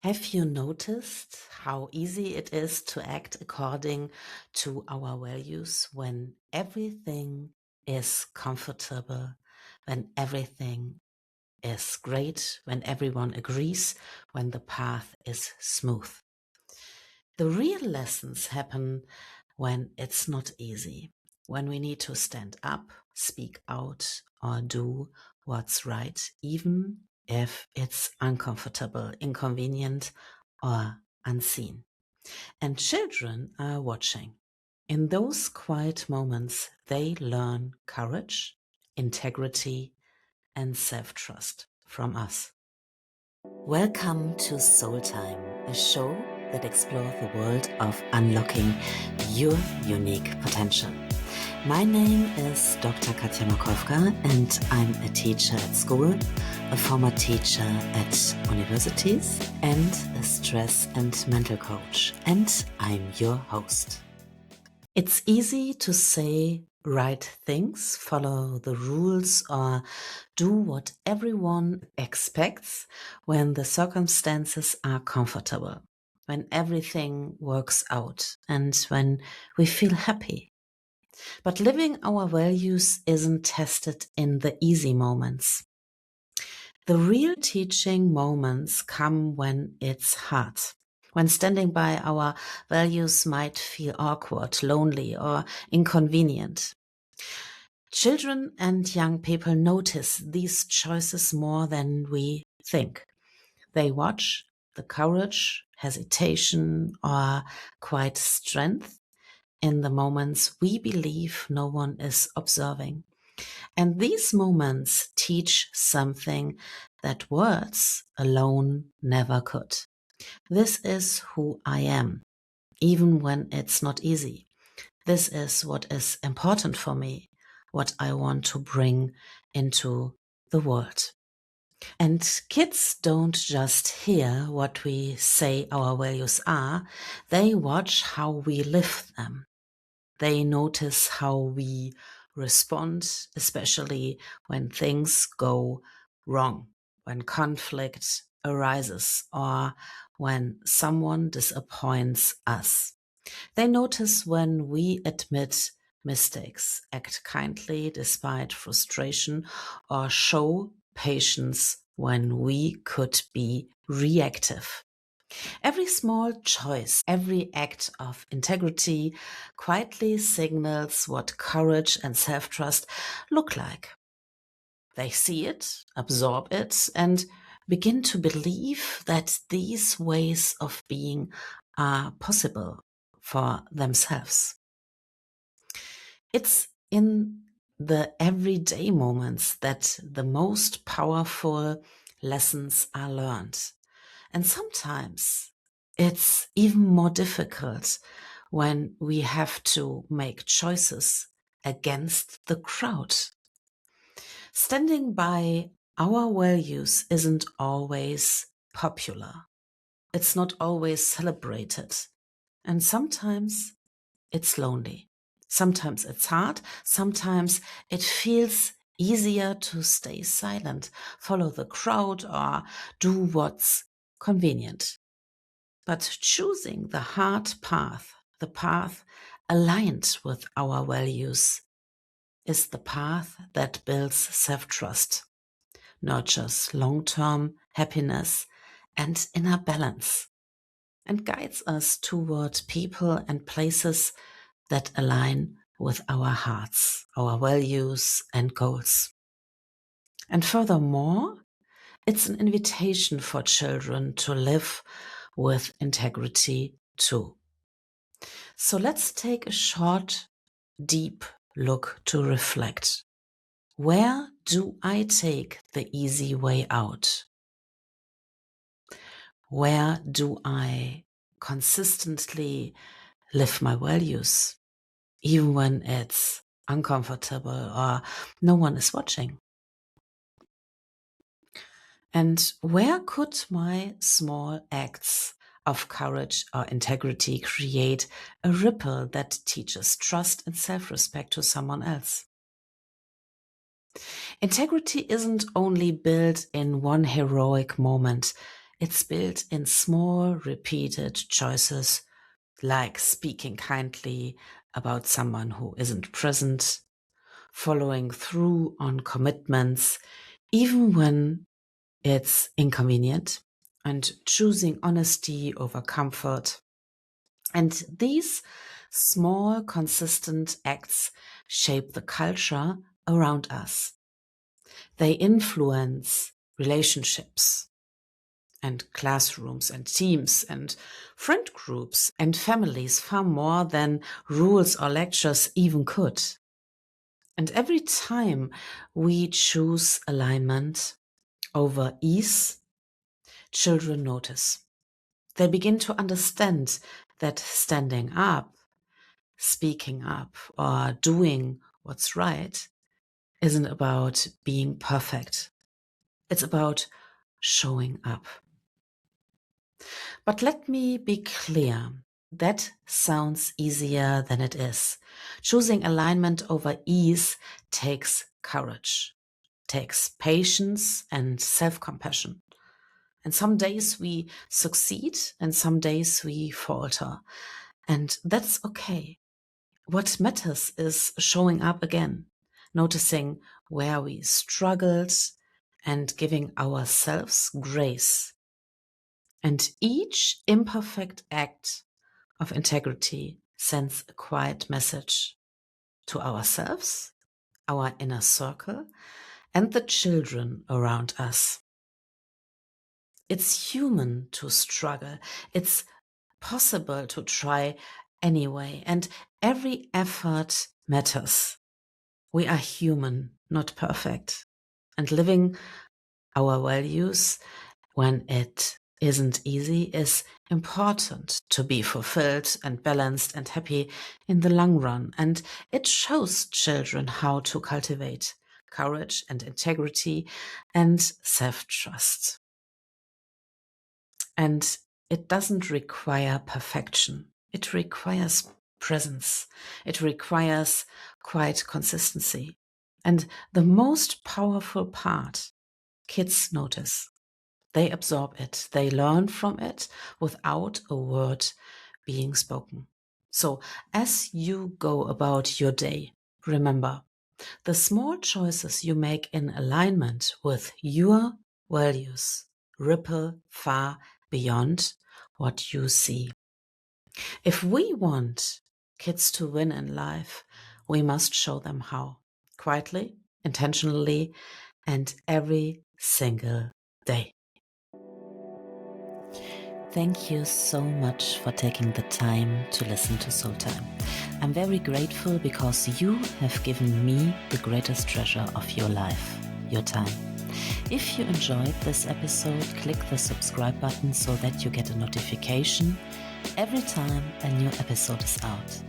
Have you noticed how easy it is to act according to our values when everything is comfortable, when everything is great, when everyone agrees, when the path is smooth? The real lessons happen when it's not easy, when we need to stand up, speak out, or do what's right, even if it's uncomfortable, inconvenient, or unseen. And children are watching. In those quiet moments, they learn courage, integrity, and self trust from us. Welcome to Soul Time, a show that explores the world of unlocking your unique potential. My name is Dr. Katja Makowka, and I'm a teacher at school, a former teacher at universities, and a stress and mental coach. And I'm your host. It's easy to say right things, follow the rules, or do what everyone expects when the circumstances are comfortable, when everything works out, and when we feel happy. But living our values isn't tested in the easy moments. The real teaching moments come when it's hard. When standing by our values might feel awkward, lonely, or inconvenient. Children and young people notice these choices more than we think. They watch the courage, hesitation, or quiet strength in the moments we believe no one is observing. And these moments teach something that words alone never could. This is who I am, even when it's not easy. This is what is important for me, what I want to bring into the world. And kids don't just hear what we say our values are, they watch how we live them. They notice how we respond, especially when things go wrong, when conflict arises, or when someone disappoints us. They notice when we admit mistakes, act kindly despite frustration, or show patience when we could be reactive. Every small choice, every act of integrity quietly signals what courage and self trust look like. They see it, absorb it, and begin to believe that these ways of being are possible for themselves. It's in the everyday moments that the most powerful lessons are learned. And sometimes it's even more difficult when we have to make choices against the crowd. Standing by our values isn't always popular. It's not always celebrated. And sometimes it's lonely. Sometimes it's hard. Sometimes it feels easier to stay silent, follow the crowd, or do what's convenient. But choosing the hard path, the path aligned with our values, is the path that builds self trust, nurtures long term happiness and inner balance, and guides us toward people and places that align with our hearts, our values, and goals. And furthermore, it's an invitation for children to live with integrity too. So let's take a short, deep look to reflect. Where do I take the easy way out? Where do I consistently live my values, even when it's uncomfortable or no one is watching? And where could my small acts of courage or integrity create a ripple that teaches trust and self respect to someone else? Integrity isn't only built in one heroic moment, It's built in small, repeated choices, like speaking kindly about someone who isn't present, following through on commitments, even when it's inconvenient, and choosing honesty over comfort. And these small, consistent acts shape the culture around us. They influence relationships and classrooms and teams and friend groups and families far more than rules or lectures even could. And every time we choose alignment over ease, children notice. They begin to understand that standing up, speaking up, or doing what's right isn't about being perfect. It's about showing up. But let me be clear. That sounds easier than it is. Choosing alignment over ease takes courage, takes patience and self-compassion. And some days we succeed and some days we falter. And that's okay. What matters is showing up again, noticing where we struggled and giving ourselves grace. And each imperfect act of integrity sends a quiet message to ourselves, our inner circle, and the children around us. It's human to struggle. It's possible to try anyway, and every effort matters. We are human, not perfect. And living our values when it isn't easy is important to be fulfilled and balanced and happy in the long run. And it shows children how to cultivate courage and integrity and self-trust. And it doesn't require perfection. It requires presence. It requires quiet consistency. And the most powerful part, kids notice. They absorb it. They learn from it without a word being spoken. So as you go about your day, remember, the small choices you make in alignment with your values ripple far beyond what you see. If we want kids to win in life, we must show them how, quietly, intentionally, and every single day. Thank you so much for taking the time to listen to Soul Time. I'm very grateful because you have given me the greatest treasure of your life, your time. If you enjoyed this episode, click the subscribe button so that you get a notification every time a new episode is out.